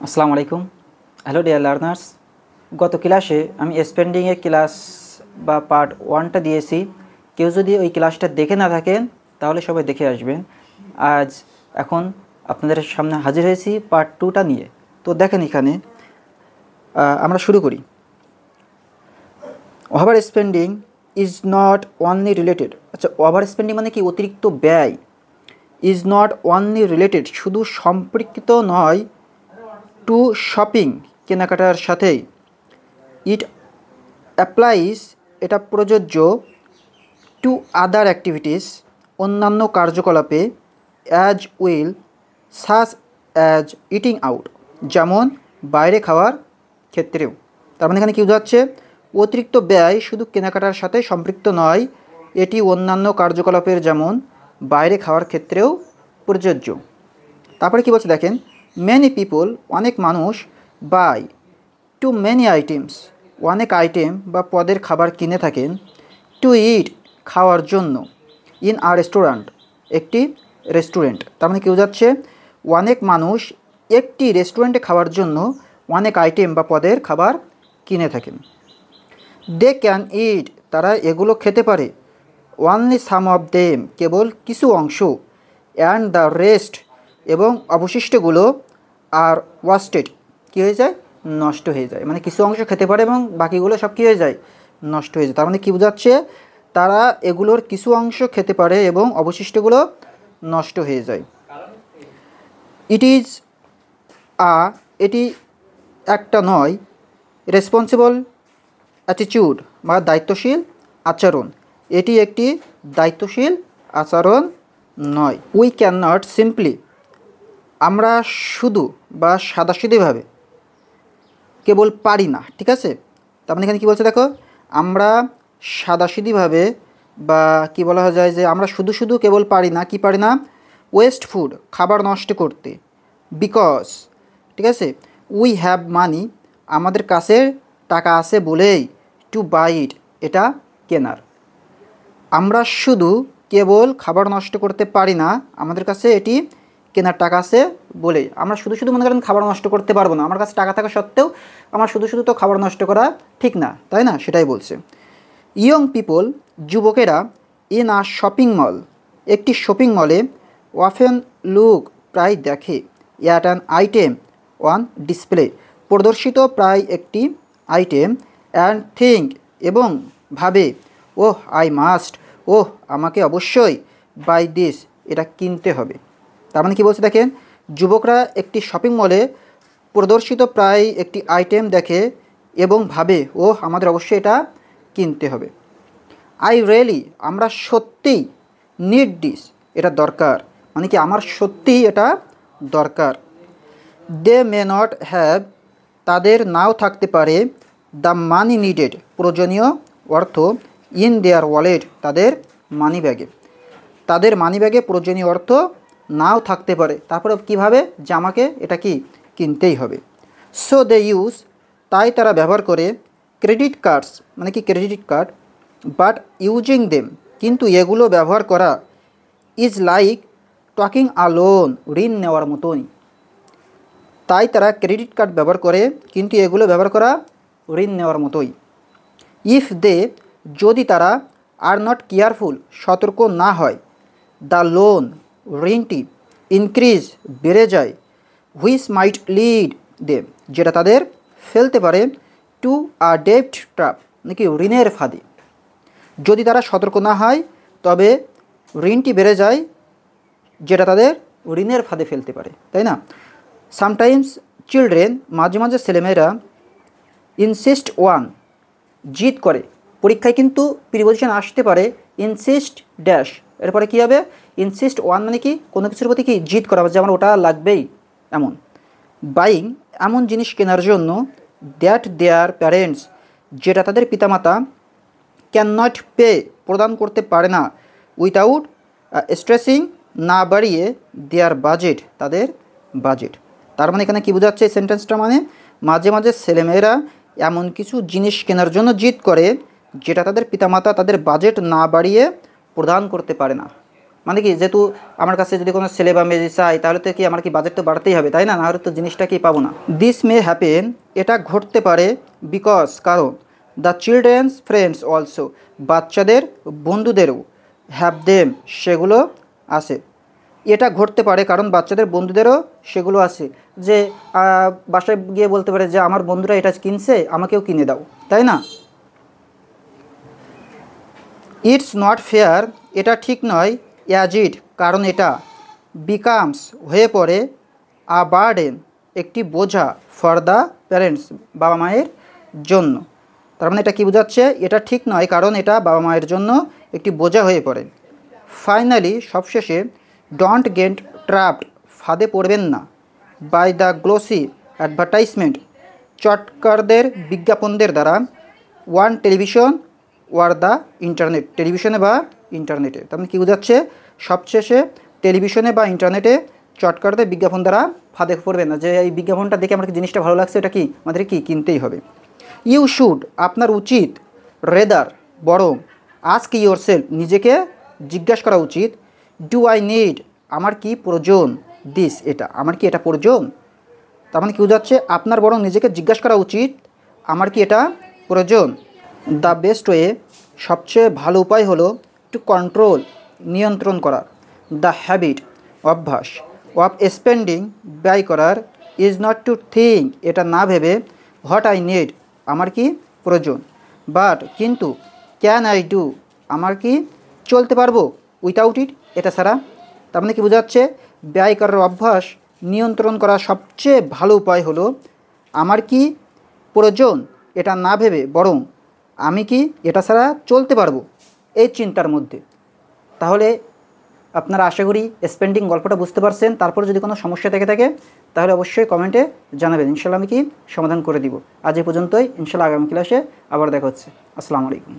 আসসালামু আলাইকুম। Hello dear learners, গত ক্লাসে আমি স্পেন্ডিংয়ের ক্লাস বা পার্ট 1টা দিয়েছি। কেউ যদি ওই ক্লাসটা দেখে না থাকেন তাহলে সবাই দেখে আসবেন। আজ এখন আপনাদের সামনে হাজির হয়েছি পার্ট 2টা নিয়ে। তো দেখেন এখানে আমরা শুরু করি। Over spending is not only related. আচ্ছা, ওভার স্পেন্ডিং মানে কি? অতিরিক্ত ব্যয়। ইজ নট অনলি রিলেটেড, শুধু সম্পর্কিত নয়, টু শপিং, কেনাকাটার সাথেই। ইট অ্যাপ্লাইজ, এটা প্রযোজ্য, টু আদার অ্যাক্টিভিটিস, অন্যান্য কার্যকলাপে, as will, such as eating out, যেমন বাইরে খাওয়ার ক্ষেত্রেও। তার মানে এখানে কী বোঝাচ্ছে? অতিরিক্ত ব্যয় শুধু কেনাকাটার সাথে সম্পৃক্ত নয়, এটি অন্যান্য কার্যকলাপের যেমন বাইরে খাওয়ার ক্ষেত্রেও প্রযোজ্য। তারপরে কী বলছে দেখেন, মেনি পিপল, অনেক মানুষ, বাই টু মেনি আইটেমস, অনেক আইটেম বা পদের খাবার কিনে থাকেন, টু ইট, খাওয়ার জন্য, ইন আ রেস্টুরেন্ট, একটি রেস্টুরেন্ট। তার মানে কী বোঝাচ্ছে? অনেক মানুষ একটি রেস্টুরেন্টে খাওয়ার জন্য অনেক আইটেম বা পদের খাবার কিনে থাকেন। দে ক্যান ইট, তারা এগুলো খেতে পারে, অনলি সাম অফ দেম, কেবল কিছু অংশ, অ্যান্ড দ্য রেস্ট, এবং অবশিষ্টগুলো, আর ওয়াস্টেড, কী হয়ে যায়? নষ্ট হয়ে যায়। মানে কিছু অংশ খেতে পারে এবং বাকিগুলো সব কী হয়ে যায়? নষ্ট হয়ে যায়। তার মানে কী বোঝাচ্ছে? তারা এগুলোর কিছু অংশ খেতে পারে এবং অবশিষ্টগুলো নষ্ট হয়ে যায়। ইট ইজ এটি একটা নয়, রেসপন্সিবল অ্যাটিটিউড বা দায়িত্বশীল আচরণ, এটি একটি দায়িত্বশীল আচরণ নয়। উই ক্যান নট সিম্পলি, আমরা শুধু বা সাদাসিধেভাবে কেবল পারি না, ঠিক আছে? তার মানে এখানে কী বলছে দেখো, আমরা সাদাসিধেভাবে বা কি বলা যায় যে আমরা শুধু শুধু কেবল পারি না, কি পারি না? ওয়েস্ট ফুড, খাবার নষ্ট করতে, বিকজ, ঠিক আছে, উই হ্যাভ মানি, আমাদের কাছে টাকা আছে বলেই, টু বাই ইট, এটা কেনার। আমরা শুধু কেবল খাবার নষ্ট করতে পারি না, আমাদের কাছে এটি কেনার টাকা আছে বলেই। আমরা শুধু শুধু মনে করেন খাবার নষ্ট করতে পারবো না, আমার কাছে টাকা থাকা সত্ত্বেও আমার শুধু শুধু তো খাবার নষ্ট করা ঠিক না, তাই না? সেটাই বলছে। ইয়ং পিপল, যুবকেরা, ইন আ শপিং মল, একটি শপিং মলে, অফেন লুক, প্রায় দেখে, at an item on display, প্রদর্শিত প্রায় একটি আইটেম, অ্যান্ড থিঙ্ক, এবং ভাবে, ওহ আই মাস্ট, ওহ আমাকে অবশ্যই, বাই দিস, এটা কিনতে হবে। তার মানে কী বলছে দেখেন, যুবকরা একটি শপিং মলে প্রদর্শিত প্রায় একটি আইটেম দেখে এবং ভাবে, ওহ আমাদের অবশ্যই এটা কিনতে হবে। আই রিয়েলি, আমরা সত্যিই, নিড দিস, এটা দরকার, মানে কি আমার সত্যিই এটা দরকার। দে মে নট হ্যাভ, তাদের নাও থাকতে পারে, দ্য মানি নিডেড, প্রয়োজনীয় অর্থ, ইন দেয়ার ওয়ালেট, তাদের মানি ব্যাগে, তাদের মানি ব্যাগে প্রয়োজনীয় অর্থ নাও থাকতে পারে। তারপরে কীভাবে? যে আমাকে এটা কি কিনতেই হবে। সো দে ইউজ, তাই তারা ব্যবহার করে, ক্রেডিট কার্ডস, মানে কি credit card, but using them, কিন্তু এগুলো ব্যবহার করা, is like talking a loan, ঋণ নেওয়ার মতোই। তাই তারা ক্রেডিট কার্ড ব্যবহার করে, কিন্তু এগুলো ব্যবহার করা ঋণ নেওয়ার মতোই। ইফ দে, যদি তারা, আর নট কেয়ারফুল, সতর্ক না হয়, দ্য লোন, ঋণটি, ইনক্রিজ, বেড়ে যায়, হুইচ মাইট লিড দেম, যেটা তাদের ফেলতে পারে, টু আ ডেপ্ট ট্র্যাপ, নাকি ঋণের ফাঁদে। যদি তারা সতর্ক না হয় তবে ঋণটি বেড়ে যায়, যেটা তাদের ঋণের ফাঁদে ফেলতে পারে, তাই না? সামটাইমস চিলড্রেন, মাঝে মাঝে ছেলেমেয়েরা, ইনসিস্ট ওয়ান, জিদ করে, পরীক্ষায় কিন্তু প্রিপোজিশন আসতে পারে ইনসিস্ট ড্যাশ, এরপরে কী হবে? ইনসিস্ট ওয়ান, মানে কি কোনো কিছুর প্রতি কি জিদ করা, যে আমার ওটা লাগবেই এমন। বাইং, এমন জিনিস কেনার জন্য, দ্যাট দেয়ার প্যারেন্টস, যেটা তাদের পিতামাতা, ক্যান নট পে, প্রদান করতে পারে না, উইথাউট স্ট্রেসিং, না বাড়িয়ে, দেয়ার বাজেট, তাদের বাজেট। তার মানে এখানে কী বোঝাচ্ছে এই সেন্টেন্সটা? মানে মাঝে মাঝে ছেলেমেয়েরা এমন কিছু জিনিস কেনার জন্য জিদ করে যেটা তাদের পিতামাতা তাদের বাজেট না বাড়িয়ে প্রদান করতে পারে না। মানে কি, যেহেতু আমার কাছে যদি কোনো ছেলে বা মেয়ে চাই তাহলে তো কি আমার কি বাজেট তো বাড়তেই হবে, তাই না? নাহলে তো জিনিসটা কি পাবো না। দিস মে হ্যাপেন, এটা ঘটতে পারে, বিকজ কারণ, দ্য চিলড্রেন্স ফ্রেন্ডস অলসো, বাচ্চাদের বন্ধুদেরও, হ্যাভ দেম সেগুলো আছে। এটা ঘটতে পারে কারণ বাচ্চাদের বন্ধুদেরও সেগুলো আছে, যে বাসায় গিয়ে বলতে পারে যে আমার বন্ধুরা এটা কিনছে, আমাকেও কিনে দাও, তাই না? ইটস নট ফেয়ার, এটা ঠিক নয়, অ্যাজ ইট কারণ এটা, বিকামস হয়ে পড়ে, আ বার্ডেন একটি বোঝা, ফর দ্য প্যারেন্টস বাবা মায়ের জন্য। তার মানে এটা কী বোঝাচ্ছে? এটা ঠিক নয় কারণ এটা বাবা মায়ের জন্য একটি বোঝা হয়ে পড়ে। ফাইনালি সবশেষে, ডোন্ট গেট ট্র্যাপড ফাঁদে পড়বেন না, বাই দ্য গ্লোসি অ্যাডভার্টাইজমেন্ট চটকারদের বিজ্ঞাপনদের দ্বারা, on television or the internet টেলিভিশনে বা ইন্টারনেটে। তার মানে কী বোঝাচ্ছে? সবশেষে টেলিভিশনে বা ইন্টারনেটে চটকারদের বিজ্ঞাপন দ্বারা ফাঁদে পড়বেন না, যে এই বিজ্ঞাপনটা দেখে আমার জিনিসটা ভালো লাগছে, এটা কি আমাদের কি কিনতেই হবে। ইউ শুড আপনার উচিত, রেদার বরং, আস্ক ইয়োর সেলফ নিজেকে জিজ্ঞাসা করা উচিত, ডু আই নিড আমার কি প্রয়োজন, দিস এটা আমার কি এটা প্রয়োজন। তার মানে কী বোঝাচ্ছে? আপনার বরং নিজেকে জিজ্ঞাসা করা উচিত আমার কি এটা প্রয়োজন। দ্য বেস্ট ওয়ে সবচেয়ে ভালো উপায় হলো, টু কন্ট্রোল নিয়ন্ত্রণ করার, দ্য হ্যাবিট অভ্যাস, অফ স্পেন্ডিং ব্যয় করার, ইজ নট টু থিঙ্ক এটা না ভেবে, হোয়াট আই নিড আমার কি প্রয়োজন, বাট কিন্তু, ক্যান আই ডু আমার কি চলতে পারবো, উইথাউট ইট এটা ছাড়া। তার মানে কি বোঝাচ্ছে? ব্যয় করার অভ্যাস নিয়ন্ত্রণ করার সবচেয়ে ভালো উপায় হলো আমার কি প্রয়োজন এটা না ভেবে, বরং আমি কি এটা ছাড়া চলতে পারবো, এই চিন্তার মধ্যে। তাহলে আপনারা আশা করি স্পেন্ডিং গল্পটা বুঝতে পারছেন। তারপর যদি কোনো সমস্যা থেকে থাকে তাহলে অবশ্যই কমেন্টে জানাবেন, ইনশাল্লাহ আমি কি সমাধান করে দিব। আজ এই পর্যন্তই, ইনশাল্লাহ আগামী ক্লাসে আবার দেখা হচ্ছে। আসসালামু আলাইকুম।